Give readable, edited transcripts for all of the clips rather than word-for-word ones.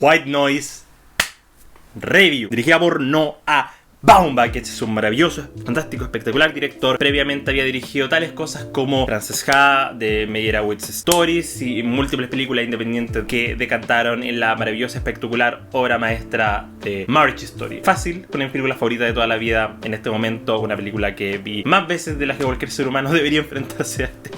White Noise Review, dirigida por Noah Baumbach, que es un maravilloso, fantástico, espectacular director. Previamente había dirigido tales cosas como Frances Ha, de Meyerowitz Stories y múltiples películas independientes que decantaron en la maravillosa, espectacular obra maestra de Marriage Story. Fácil, una de mis películas favoritas de toda la vida en este momento, una película que vi más veces de las que cualquier ser humano debería enfrentarse a este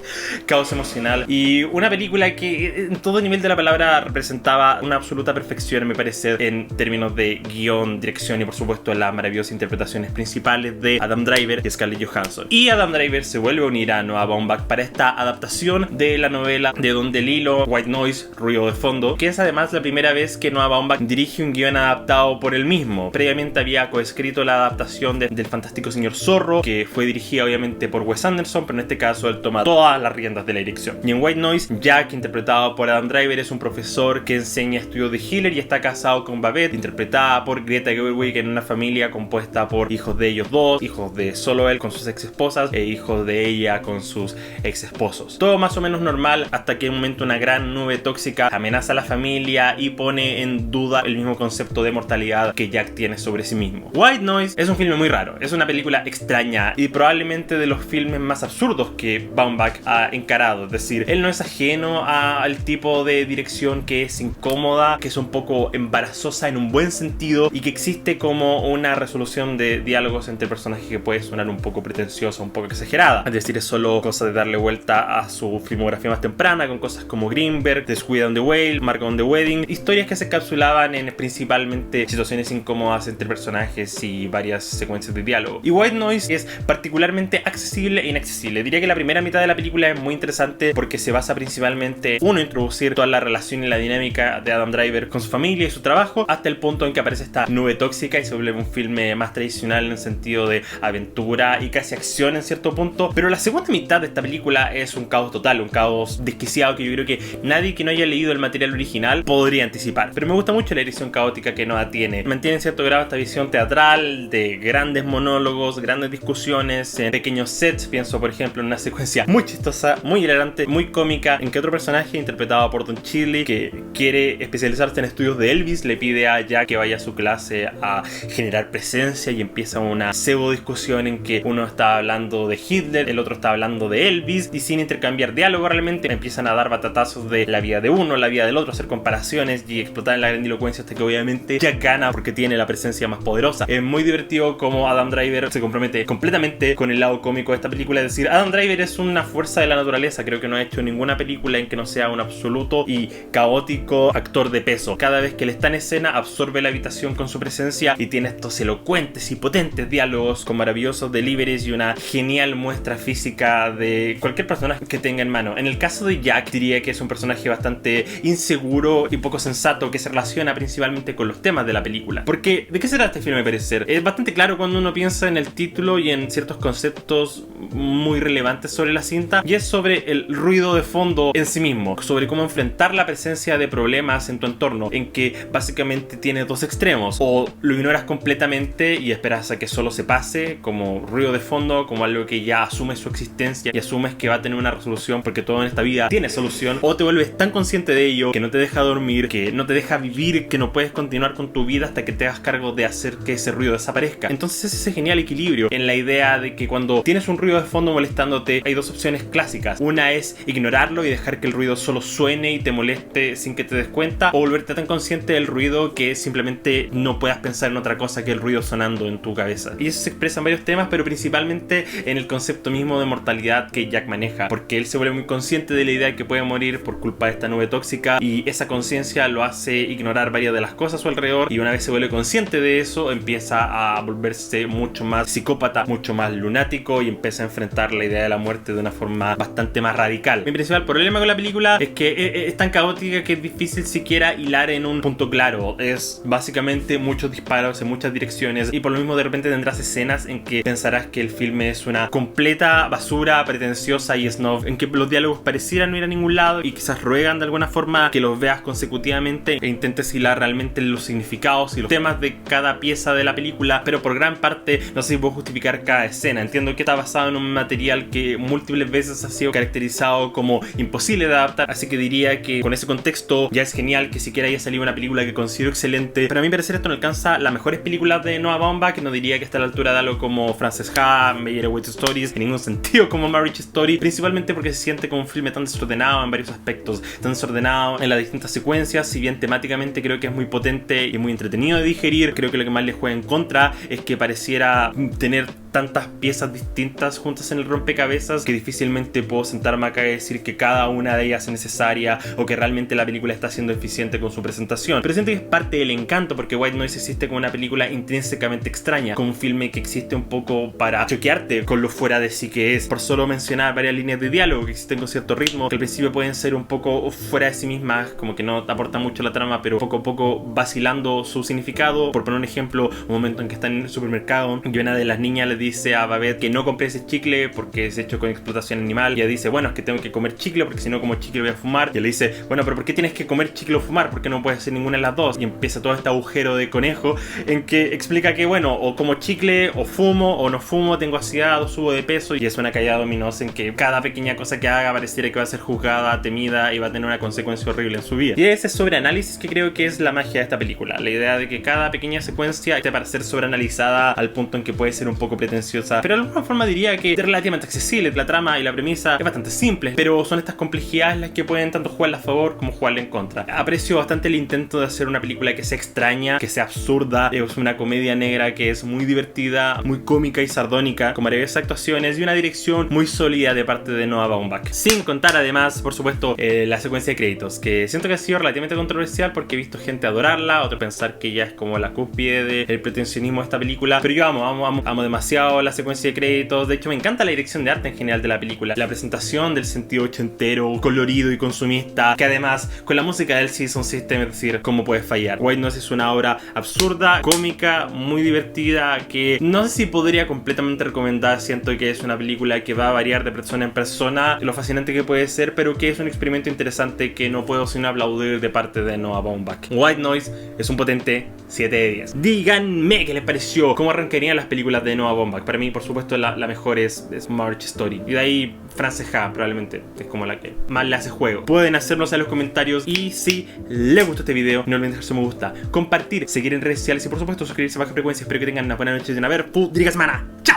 caos emocional, y una película que en todo nivel de la palabra representaba una absoluta perfección, me parece, en términos de guión, dirección y por supuesto las maravillosas interpretaciones principales de Adam Driver y Scarlett Johansson. Y Adam Driver se vuelve a unir a Noah Baumbach para esta adaptación de la novela de Don DeLillo, White Noise, ruido de fondo, que es además la primera vez que Noah Baumbach dirige un guión adaptado por él mismo. Previamente había coescrito la adaptación del fantástico señor Zorro, que fue dirigida obviamente por Wes Anderson, pero en este caso él toma todas las riendas de la dirección. Y en White Noise, Jack, interpretado por Adam Driver, es un profesor que enseña estudios de Hitler y está casado con Babette, interpretada por Greta Gerwig, en una familia compuesta por hijos de ellos dos, hijos de solo él con sus ex esposas e hijos de ella con sus ex esposos. Todo más o menos normal hasta que en un momento una gran nube tóxica amenaza a la familia y pone en duda el mismo concepto de mortalidad que Jack tiene sobre sí mismo. White Noise es un filme muy raro, es una película extraña y probablemente de los filmes más absurdos que Baumbach ha encarado. Es decir, él no es ajeno al tipo de dirección que es incómoda, que es un poco embarazosa en un buen sentido y que existe como una resolución de diálogos entre personajes que puede sonar un poco pretenciosa, un poco exagerada. Es decir, es solo cosa de darle vuelta a su filmografía más temprana, con cosas como Greenberg, The Squid and the Whale, Mark on the Wedding, historias que se encapsulaban en principalmente situaciones incómodas entre personajes y varias secuencias de diálogo. Y White Noise es particularmente accesible e inaccesible. Diría que la primera mitad de la película es muy interesante porque se basa principalmente en introducir toda la relación y la dinámica de Adam Driver con su familia y su trabajo, hasta el punto en que aparece esta nube tóxica y se vuelve un filme más tradicional en el sentido de aventura y casi acción en cierto punto. Pero la segunda mitad de esta película es un caos total, un caos desquiciado que yo creo que nadie que no haya leído el material original podría anticipar. Pero me gusta mucho la dirección caótica que Noah tiene. Mantiene en cierto grado esta visión teatral de grandes monólogos, grandes discusiones en pequeños sets. Pienso por ejemplo en una secuencia muy chistosa, muy hilarante, muy cómica, en que otro personaje interpretado por Don Cheadle, que quiere especializarse en estudios de Elvis, le pide a Jack que vaya a su clase a generar presencia y empieza una pseudo discusión en que uno está hablando de Hitler, el otro está hablando de Elvis, y sin intercambiar diálogo realmente empiezan a dar batatazos de la vida de uno, la vida del otro, hacer comparaciones y explotar en la grandilocuencia hasta que obviamente Jack gana porque tiene la presencia más poderosa. Es muy divertido como Adam Driver se compromete completamente con el lado cómico de esta película. Es decir, Adam Driver es una fuerza de la naturaleza. Creo que no ha hecho ninguna película en que no sea un absoluto y caótico actor de peso. Cada vez que él está en escena absorbe la habitación con su presencia y tiene estos elocuentes y potentes diálogos con maravillosos deliveries y una genial muestra física de cualquier personaje que tenga en mano. En el caso de Jack, diría que es un personaje bastante inseguro y poco sensato que se relaciona principalmente con los temas de la película. Porque, ¿de qué será este filme, a mi parecer? Es bastante claro cuando uno piensa en el título y en ciertos conceptos muy relevantes sobre la cinta, y es sobre el ruido de fondo en sí mismo, sobre cómo enfrentar la presencia de problemas en tu entorno, en que básicamente tienes dos extremos: o lo ignoras completamente y esperas a que solo se pase como ruido de fondo, como algo que ya asume su existencia y asumes que va a tener una resolución porque todo en esta vida tiene solución, o te vuelves tan consciente de ello que no te deja dormir, que no te deja vivir, que no puedes continuar con tu vida hasta que te hagas cargo de hacer que ese ruido desaparezca. Entonces es ese genial equilibrio en la idea de que cuando tienes un ruido de fondo molestándote hay dos opciones clásicas: una es ignorarlo y dejar que el ruido solo suene y te moleste sin que te des cuenta, o volverte tan consciente del ruido que simplemente no puedas pensar en otra cosa que el ruido sonando en tu cabeza. Y eso se expresa en varios temas, pero principalmente en el concepto mismo de mortalidad que Jack maneja, porque él se vuelve muy consciente de la idea de que puede morir por culpa de esta nube tóxica, y esa conciencia lo hace ignorar varias de las cosas a su alrededor, y una vez se vuelve consciente de eso empieza a volverse mucho más psicópata, mucho más lunático, y empieza a enfrentar la idea de la muerte de una forma bastante más radical. Mi principal problema con la película es que es tan caótica que es difícil siquiera hilar en un punto claro. Es básicamente muchos disparos en muchas direcciones, actuaciones, y por lo mismo de repente tendrás escenas en que pensarás que el filme es una completa basura, pretenciosa y snob, en que los diálogos parecieran no ir a ningún lado y quizás ruegan de alguna forma que los veas consecutivamente e intentes hilar realmente los significados y los temas de cada pieza de la película, pero por gran parte no sé si puedo justificar cada escena. Entiendo que está basado en un material que múltiples veces ha sido caracterizado como imposible de adaptar, así que diría que con ese contexto ya es genial que siquiera haya salido una película que considero excelente, pero a mi parecer esto no alcanza las mejores películas de Noah Baumbach, que no diría que está a la altura de algo como Frances Ha, Meyerowitz Stories, en ningún sentido como Marriage Story, principalmente porque se siente como un filme tan desordenado en varios aspectos, tan desordenado en las distintas secuencias. Si bien temáticamente creo que es muy potente y muy entretenido de digerir, creo que lo que más le juega en contra es que pareciera tener tantas piezas distintas juntas en el rompecabezas que difícilmente puedo sentarme acá y decir que cada una de ellas es necesaria o que realmente la película está siendo eficiente con su presentación. Pero siento que es parte del encanto, porque White Noise existe como una película intrínsecamente extraña, como un filme que existe un poco para choquearte con lo fuera de sí que es, por solo mencionar varias líneas de diálogo que existen con cierto ritmo, que al principio pueden ser un poco fuera de sí mismas, como que no aportan mucho a la trama, pero poco a poco vacilando su significado. Por poner un ejemplo, un momento en que están en el supermercado y una de las niñas le dice a Babette que no compre ese chicle porque es hecho con explotación animal, y ella dice, bueno, es que tengo que comer chicle porque si no como chicle voy a fumar, y él le dice, bueno, pero ¿por qué tienes que comer chicle o fumar? ¿Por qué no puedes hacer ninguna de las dos? Y empieza todo este agujero de conejo en que explica que, bueno, o como chicle, o fumo, o no fumo, tengo ansiedad, o subo de peso, y es una caída dominosa en que cada pequeña cosa que haga pareciera que va a ser juzgada, temida y va a tener una consecuencia horrible en su vida. Y ese sobreanálisis que creo que es la magia de esta película, la idea de que cada pequeña secuencia esté para ser sobreanalizada al punto en que puede ser un poco pretenciosa, pero de alguna forma diría que es relativamente accesible. La trama y la premisa es bastante simple, pero son estas complejidades las que pueden tanto jugarle a favor como jugarle en contra. Aprecio bastante el intento de hacer una película que sea extraña, que sea absurda, es una comedia negra que es muy divertida, muy cómica y sardónica, con maravillosas actuaciones y una dirección muy sólida de parte de Noah Baumbach. Sin contar además, por supuesto, la secuencia de créditos, que siento que ha sido relativamente controversial porque he visto gente adorarla, otro pensar que ya es como la cúspide del pretensionismo de esta película, pero yo amo demasiado la secuencia de créditos. De hecho, me encanta la dirección de arte en general de la película, la presentación del sentido ochentero, colorido y consumista, que además con la música del Season System, es decir, ¿cómo puede fallar? White Noise es una obra absurda, cómica, muy divertida, que no sé si podría completamente recomendar. Siento que es una película que va a variar de persona en persona lo fascinante que puede ser, pero que es un experimento interesante que no puedo sino aplaudir de parte de Noah Baumbach. White Noise es un potente 7 de 10. Díganme qué les pareció, cómo arrancarían las películas de Noah Baumbach. Para mí, por supuesto, la mejor es Marriage Story, y de ahí Frances Ha probablemente es como la que más le hace juego. Pueden hacernos en los comentarios, y si les gustó este video no olviden dejar su me gusta, compartir, seguir en redes sociales y por supuesto suscribirse a Baja Frecuencia. Espero que tengan una buena noche y una ver semana. ¡Chao!